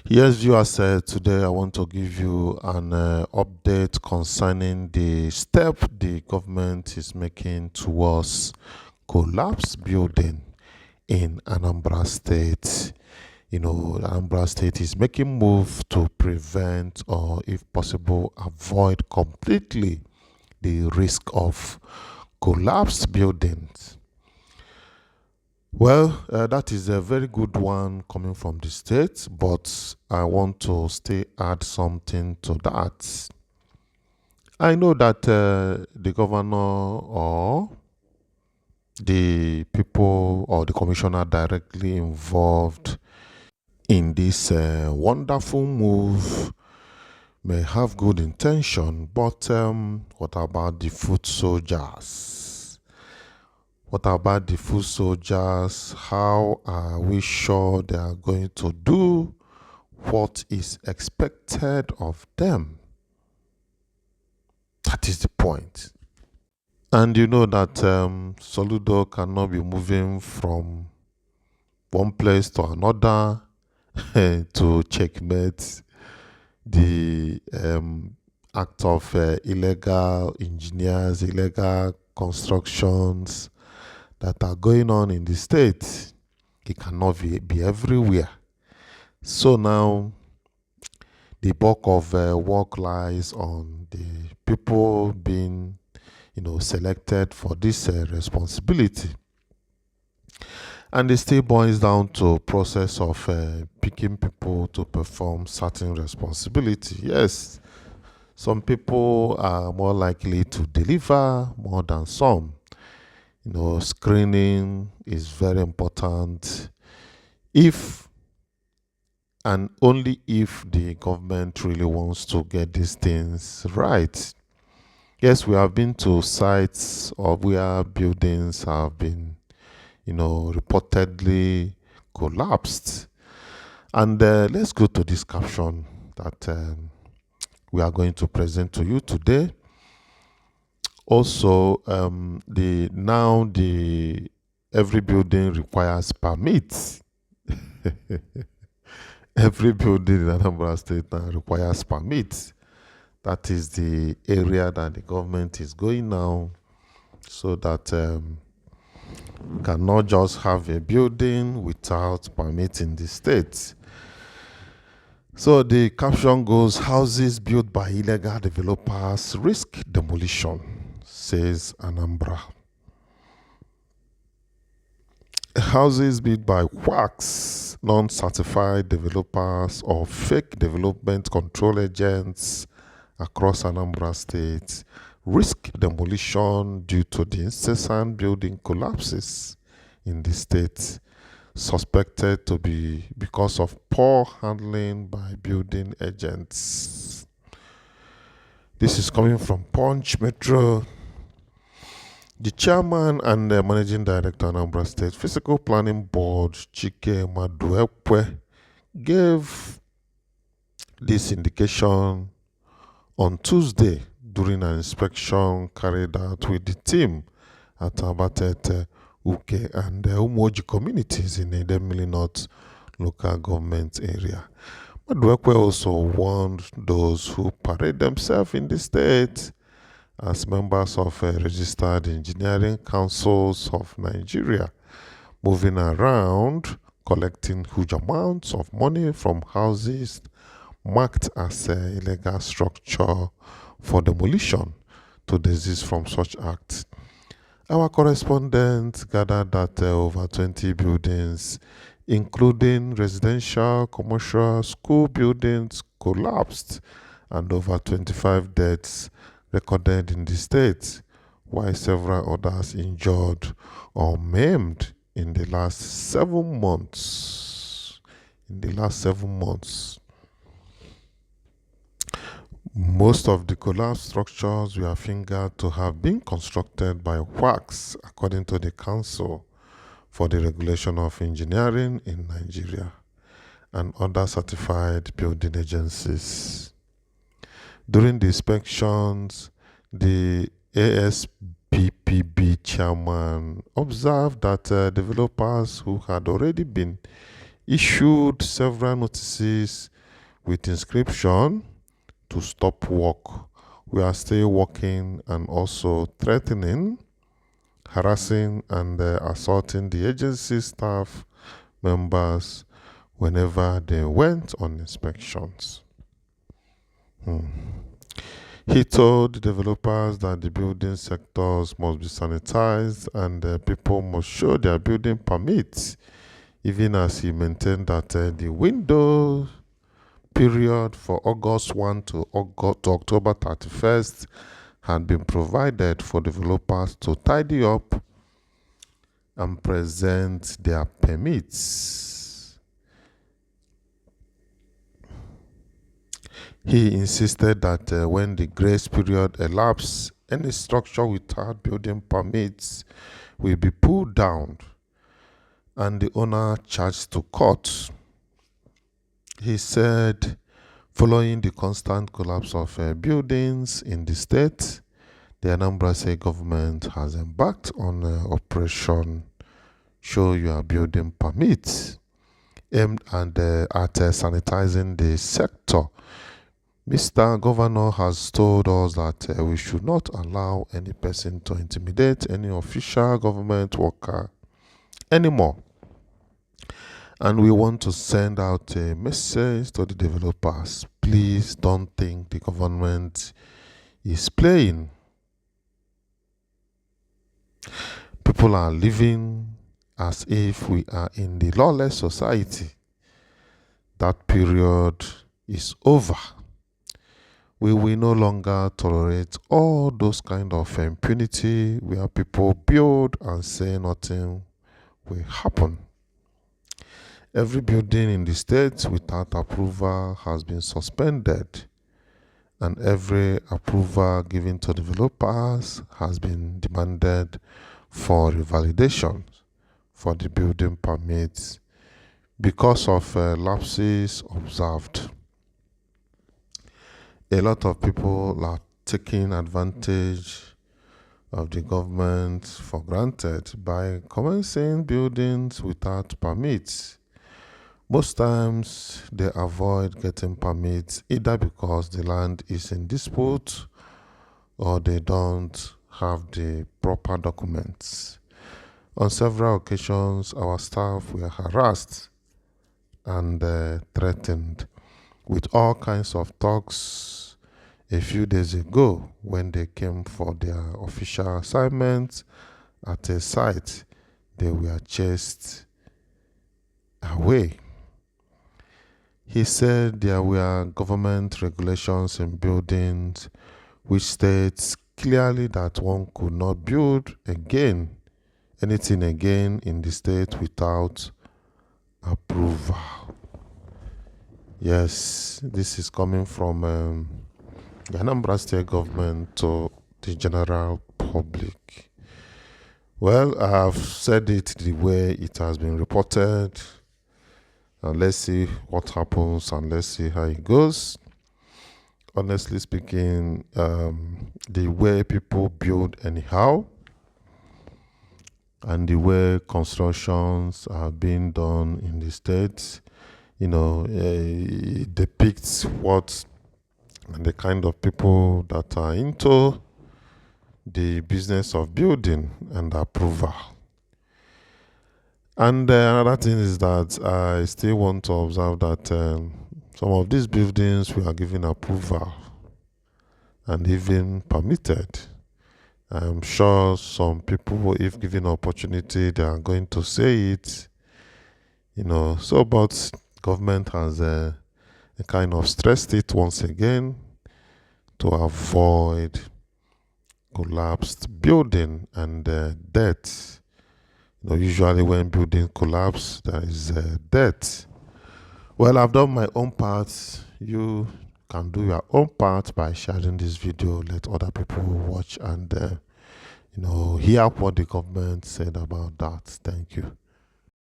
Yes, viewers, today I want to give you an update concerning the step the government is making towards collapse building in Anambra State. Anambra State is making move to prevent or, if possible, avoid completely the risk of collapsed buildings. Well, that is a very good one coming from the state, but I want to still add something to that. I know that the governor or the people or the commissioner directly involved in this wonderful move may have good intention, but what about the foot soldiers? What about the foot soldiers? How are we sure they are going to do what is expected of them? That is the point. And you know that Soludo cannot be moving from one place to another to checkmate the act of illegal engineers, illegal constructions that are going on in the state. It cannot be everywhere. So now the bulk of work lies on the people being, selected for this responsibility. And it still boils down to process of picking people to perform certain responsibility. Yes, some people are more likely to deliver more than some. Screening is very important if and only if the government really wants to get these things right. Yes, we have been to sites of where buildings have been, reportedly collapsed. And let's go to this caption that we are going to present to you today. Also, the every building requires permits. Every building in Anambra State now requires permits. That is the area that the government is going now, so that cannot just have a building without permit in the state. So the caption goes, houses built by illegal developers risk demolition, says Anambra. Houses built by quacks, non-certified developers or fake development control agents across Anambra State risk demolition due to the incessant building collapses in the state, suspected to be because of poor handling by building agents. This is coming from Punch Metro. The chairman and the managing director of Anambra State Physical Planning Board, Chike Maduekwe, gave this indication on Tuesday during an inspection carried out with the team at Abatete, Uke, and the Umoji communities in Edemili North local government area. Maduekwe also warned those who parade themselves in the state as members of registered engineering councils of Nigeria, moving around collecting huge amounts of money from houses marked as illegal structure for demolition to desist from such acts. Our correspondent gathered that over 20 buildings, including residential, commercial, school buildings, collapsed, and over 25 deaths recorded in the state, while several others injured or maimed in the last 7 months. Most of the collapsed structures were fingered to have been constructed by WACS, according to the Council for the Regulation of Engineering in Nigeria and other certified building agencies. During the inspections, the ASPPB chairman observed that developers who had already been issued several notices with inscription to stop work. We are still working and also threatening, harassing and assaulting the agency staff members whenever they went on inspections. He told the developers that the building sectors must be sanitized and people must show their building permits, even as he maintained that the window period for August 1 to October 31st had been provided for developers to tidy up and present their permits. He insisted that when the grace period elapsed, any structure without building permits will be pulled down and the owner charged to court. He said, following the constant collapse of buildings in the state, the Anambra State government has embarked on Operation Show Your Building Permits, aimed at sanitizing the sector. Mr. Governor has told us that we should not allow any person to intimidate any official government worker anymore. And we want to send out a message to the developers. Please don't think the government is playing. People are living as if we are in the lawless society. That period is over. We will no longer tolerate all those kind of impunity where people build and say nothing will happen. Every building in the state without approval has been suspended, and every approval given to developers has been demanded for revalidation for the building permits because of lapses observed. A lot of people are taking advantage of the government for granted by commencing buildings without permits. Most times they avoid getting permits either because the land is in dispute or they don't have the proper documents. On several occasions, our staff were harassed and threatened with all kinds of talks. A few days ago, when they came for their official assignments at a site, they were chased away. He said there were government regulations in buildings which states clearly that one could not build anything again in the state without approval. Yes, this is coming from the Anambra State government to the general public. Well, I have said it the way it has been reported. And let's see what happens and let's see how it goes. Honestly speaking, the way people build anyhow and the way constructions are being done in the states, it depicts what and the kind of people that are into the business of building and approval. And another thing is that I still want to observe that some of these buildings we are given approval and even permitted. I'm sure some people, if given opportunity, they are going to say it, but government has kind of stressed it once again to avoid collapsed building and death. Usually when building collapse, there is death. Well, I've done my own part. You can do your own part by sharing this video. Let other people watch and hear what the government said about that. Thank you.